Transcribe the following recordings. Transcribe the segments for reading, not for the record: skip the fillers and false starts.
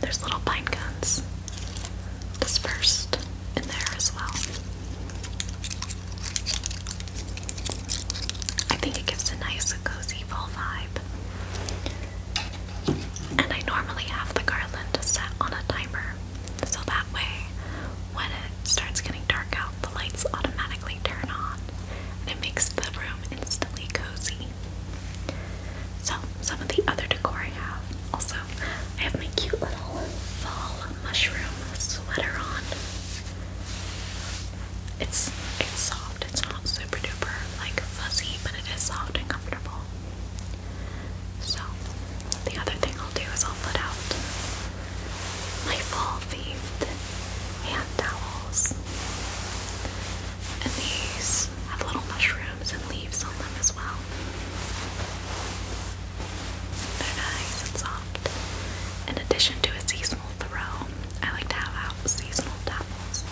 there's little pine cones dispersed in there as well. I think it gives a nice cozy fall vibe. And I normally have the garland set on a timer, so that way when it starts getting dark out, the lights automatically turn on and it makes the room instantly cozy. So some of the other decor I have, also I have my cute little fall mushroom sweater on. It's soft, it's not super duper like fuzzy, but it is soft and comfortable. So the other thing I'll do is I'll put out my fall themed hand towels. And these have little mushrooms and leaves on them as well. They're nice and soft. In addition to a seasonal throw, I like to have out seasonal towels.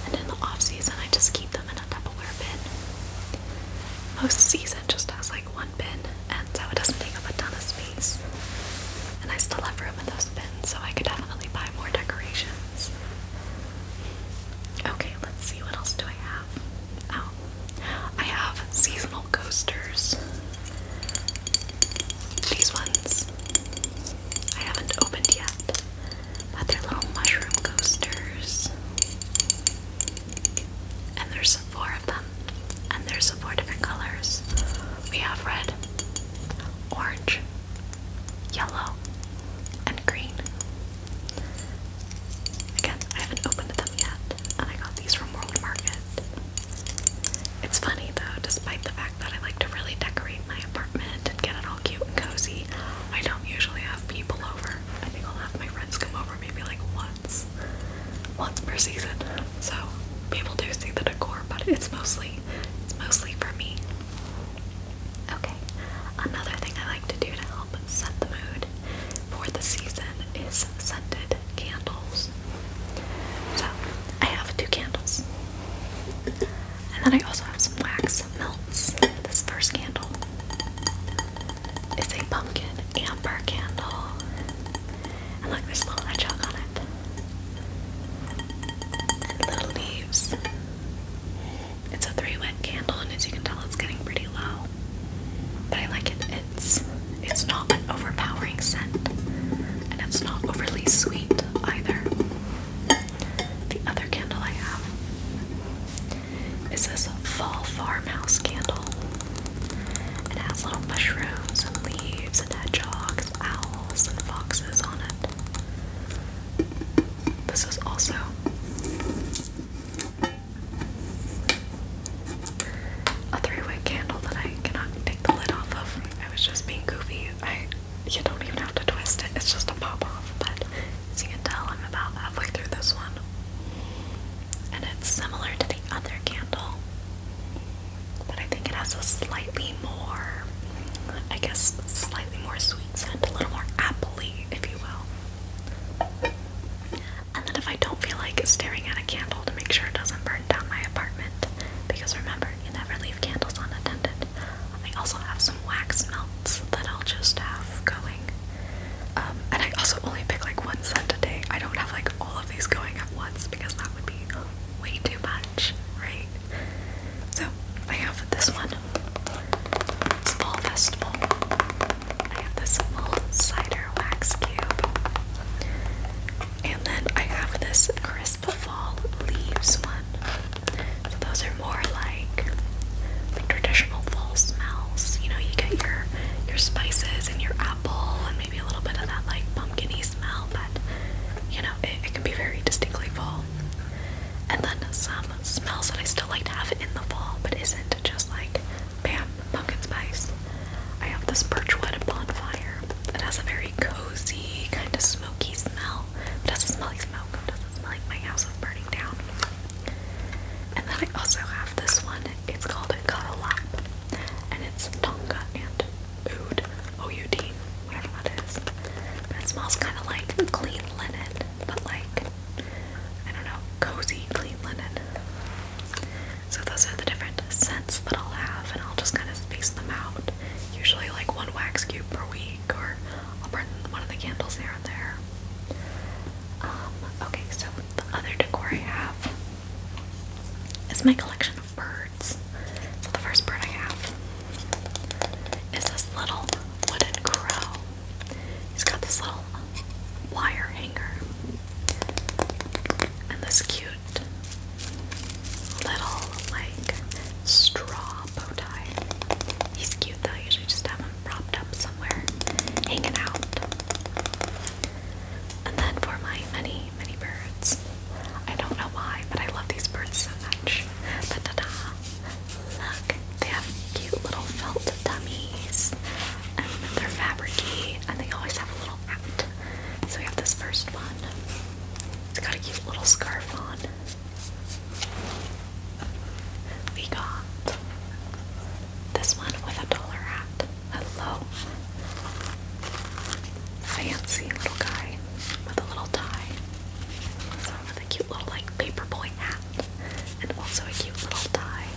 And in the off season, I just keep them in a Tupperware bin. Most season just has like one bin, and so it doesn't take up a ton of space. And I still have room in those bins, so I could definitely buy more decorations. Okay, let's see, what else do I have? Oh, I have seasonal coasters. These ones I haven't opened yet, but they're little mushroom coasters. And there's 4 of them, and there's 4 different colors. We have red, orange, yellow, and green. Again, I haven't opened them yet, and I got these from World Market. It's funny though, despite the fact that I like to really decorate my apartment and get it all cute and cozy, I don't usually have people over. I think I'll have my friends come over maybe like once per season. So people do see the decor, but it's mostly for me. Okay, another thing I like to do to help set the mood for the season is scented candles. So I have 2 candles. And then I also have some wax melts. This first candle is a pumpkin amber candle. And look, there's a little hedgehog on it. And little leaves. It's a 3-wick candle, and as you can tell, it's getting pretty low. But I like it. It's not an overpowering scent, and it's not overly sweet either. The other candle I have is this fall farmhouse candle. It has little mushrooms and leaves and hedgehogs, owls, and foxes on it. This is also a 3-wick candle that I cannot take the lid off of. I was just being goofy. You don't even have to twist it. It's just a pop off. But as you can tell, I'm about halfway through this one. And it's similar to the other candle, but I think it has a slightly more, slightly more sweet scent, a little more apple-y, if you will. And then if I don't feel like staring at a candle to make sure it doesn't burn down my apartment, because remember, you never leave candles unattended, I also have some wax melts that I'll just have going. And I also only pick like 1 scent a day. I don't have like all of these going at once because that would be way too much, right? So I have this one. It's Fall Festival. I have this mulled cider wax cube. And then I have this crisp fall leaves one. So those are more like the traditional fall smells. You know, you get your spices and your apple and maybe a little bit of that like pumpkin-y smell, but you know, it can be very distinctly fall. And then some smells that I still like to have in the fall, but isn't just like, bam, pumpkin spice. I have this birchwood bonfire. It has a very cozy, kind of smoky smell. It doesn't smell like smoke. It doesn't smell like my house is burning down. And then I also have this one. It's called a Cuddle Lap. And it's tonka and oud, O-U-D, whatever that is. But it smells kind of like clean linen, but like, I don't know, cozy clean linen. So those are the different scents that I'll have, and I'll just kind of space them out. Usually like 1 wax cube per week, or I'll burn one of the candles here and there. is my collection of birds. So the first bird I have is this little wooden crow. He's got this little wire hanger and this cute little like straw bow tie. He's cute though. I usually just have him propped up somewhere, hanging out. And then for my mini birds, I don't know why, but I love these birds so much. Da-da-da. Look, they have cute little felt tummies, and they're fabric-y, and they always have a little hat. So we have this first one. It's got a cute little scarf on. We got this one with a dollar hat. Hello. Fancy little guy with a little tie. So with a cute little like paperboy hat and also a cute little tie.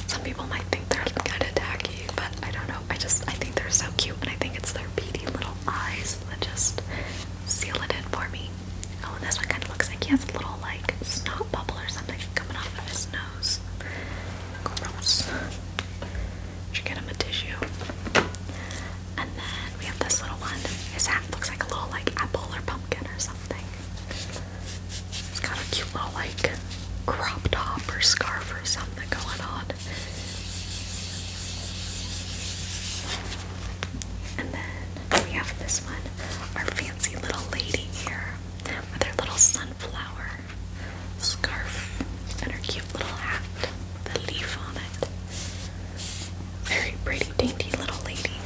Some people might think they're kind of tacky, but I don't know. I think they're so cute, and I think it's their beady little eyes that just seal it in for me. Oh, and this one kind of looks like he has a little like snot bubble or something coming off of his nose. Gross. Should get him a tissue. And then we have this little one. His hat looks like a little like apple or pumpkin or something. It's got a cute little like crop top or scarf or something going on. And then we have this one, our fancy little lady here with her little sunflower scarf and her cute little hat with a leaf on it. Very pretty, dainty little lady.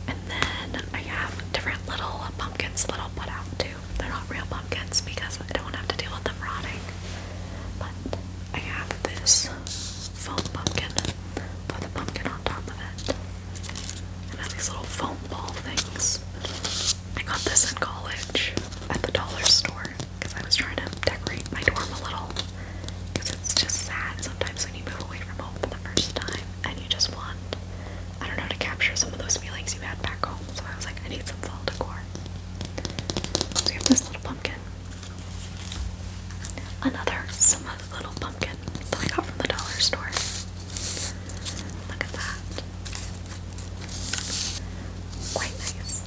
And then I have different little pumpkins that I'll put out too. They're not real pumpkins because I don't have to deal with them rotting. But I have this foam pumpkin with a pumpkin on top of it. And I have these little foam ball things. I got this in college at the dollar store because I was trying to decorate my dorm a little. Because it's just sad sometimes when you move away from home for the first time and you just want, I don't know, to capture some of those feelings you had back home. So I was like, I need some fall decor. So we have this little pumpkin. Another similar little pumpkin that I got from the dollar store. Look at that. Quite nice.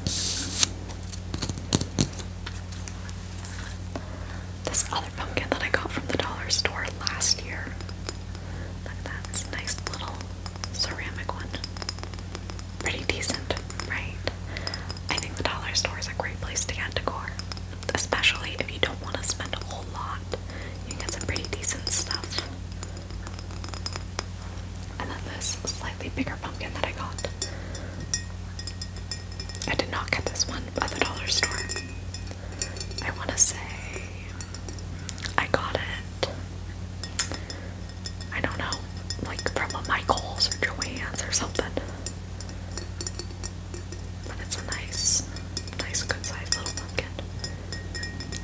This other pumpkin that I got from the dollar store last year. Look at that. It's a nice little ceramic one. Pretty decent, right? I think the dollar store is a great place to get decor. Especially if you don't want to spend a whole lot. You can get some pretty decent stuff. And then this slightly bigger pumpkin that I got. I did not get this one at the dollar store. I want to say I got it, I don't know, like from a Michael's or Joann's or something. But it's a nice good sized little pumpkin.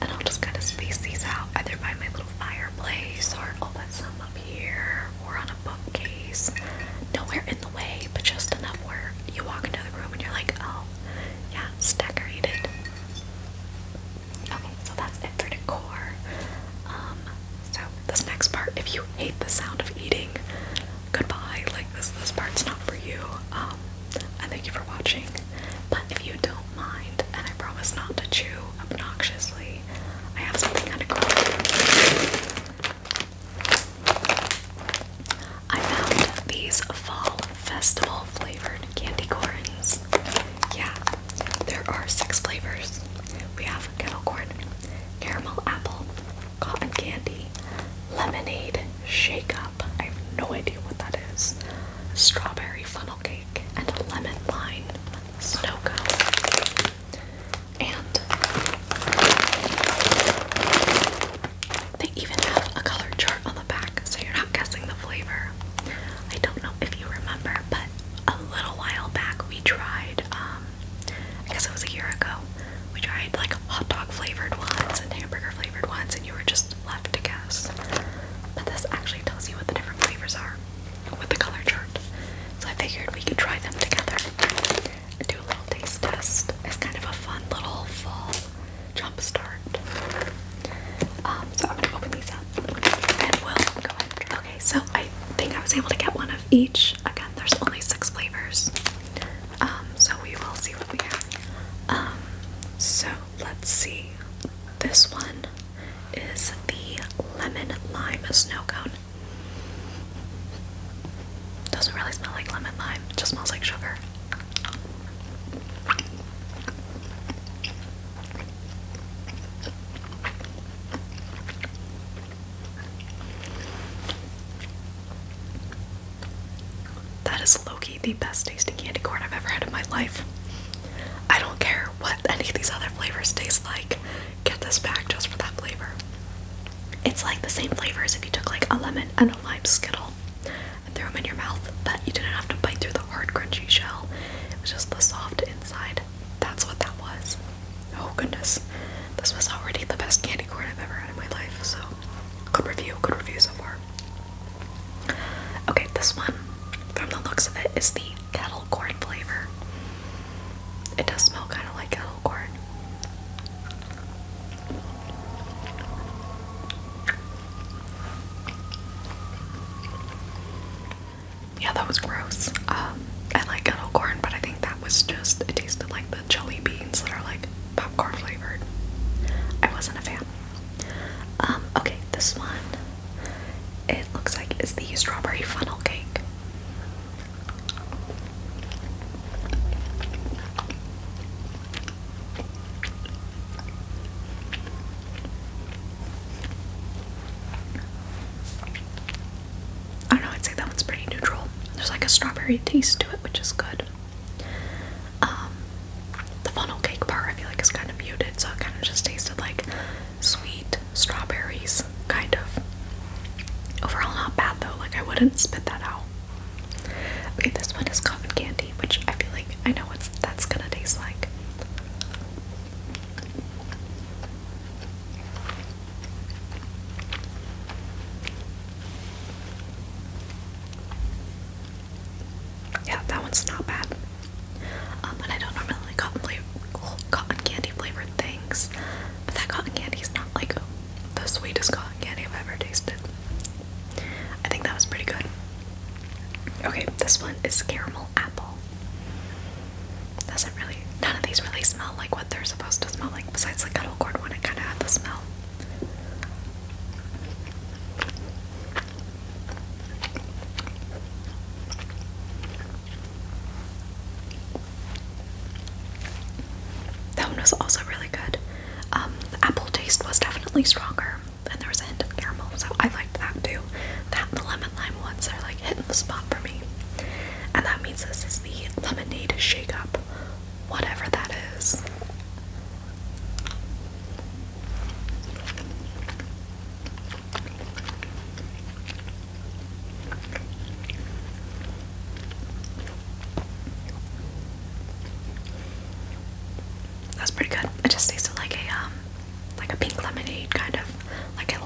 And I'll just kind of space these out either by my little fireplace or I'll put some up here or on a bookcase. Nowhere in the way, but just enough where you walk into the room and you're like, oh, yeah, it's decorated. Okay, so that's it for decor. So this next part, if you hate the sound of eating, goodbye. Like this part's not for you. And thank you for watching. But if you don't mind, and I promise not to chew obnoxiously, I have something kind of cool. I found these fall festival flavored candy corns. Yeah, there are 6 flavors. We have kettle corn, caramel apple, cotton candy, lemonade, shake up, I have no idea what that is, strawberry funnel cake, and a lemon lime snow cone. And they even have a color chart on the back, so you're not guessing the flavor. I don't know if you remember, but a little while back we tried, I guess it was a year ago, we tried like hot dog flavored ones and hamburger flavored ones, and you were just left to guess. But this actually tells you what the different flavors are with the color chart. So I figured we could each. Again, there's only 6 flavors. So we will see what we have. So let's see. This one is the lemon lime snow cone. Doesn't really smell like lemon lime, it just smells like sugar. That is low-key the best tasting candy corn I've ever had in my life. I don't care what any of these other flavors taste like. Get this back just for that flavor. It's like the same flavor as if you took like a lemon and a lime Skittle and threw them in your mouth, but you didn't have to bite through the hard crunchy shell. It was just the soft inside. That's what that was. Oh goodness. This was already the best candy corn I've ever had in my life, so good review so far. Okay, this one, from the looks of it, is the kettle corn flavor. It does smell kind of like kettle corn. Yeah, that was gross. I like kettle corn, but I think that was just, it tasted like the jelly beans that are like popcorn flavored. I wasn't a fan. Okay, this one, it looks like is the strawberry funnel cake. I don't know, I'd say that one's pretty neutral. There's like a strawberry taste to it, which is good. The funnel cake part I feel like is kind of muted, so it kind of just tasted like sweet strawberries, kind of. Overall not bad though, like I wouldn't spit that out. Okay, this one is cotton candy, which I feel like I know what that's gonna taste like. Yeah, that one's not bad. And I don't normally like cotton candy flavored things, but that cotton candy is not like the sweetest cotton candy I've ever tasted. I think that was pretty good. Okay, this one is caramel apple. None of these really smell like what they're supposed to smell like, besides the kettle corn one, it kind of had the smell. That one was also really good. The apple taste was definitely stronger, and there was a hint of caramel, so I liked that too. That and the lemon lime ones are like hitting the spot for me. And that means this is the lemonade shake up, whatever that is. That's pretty good. It just tasted like a pink lemonade, kind of like a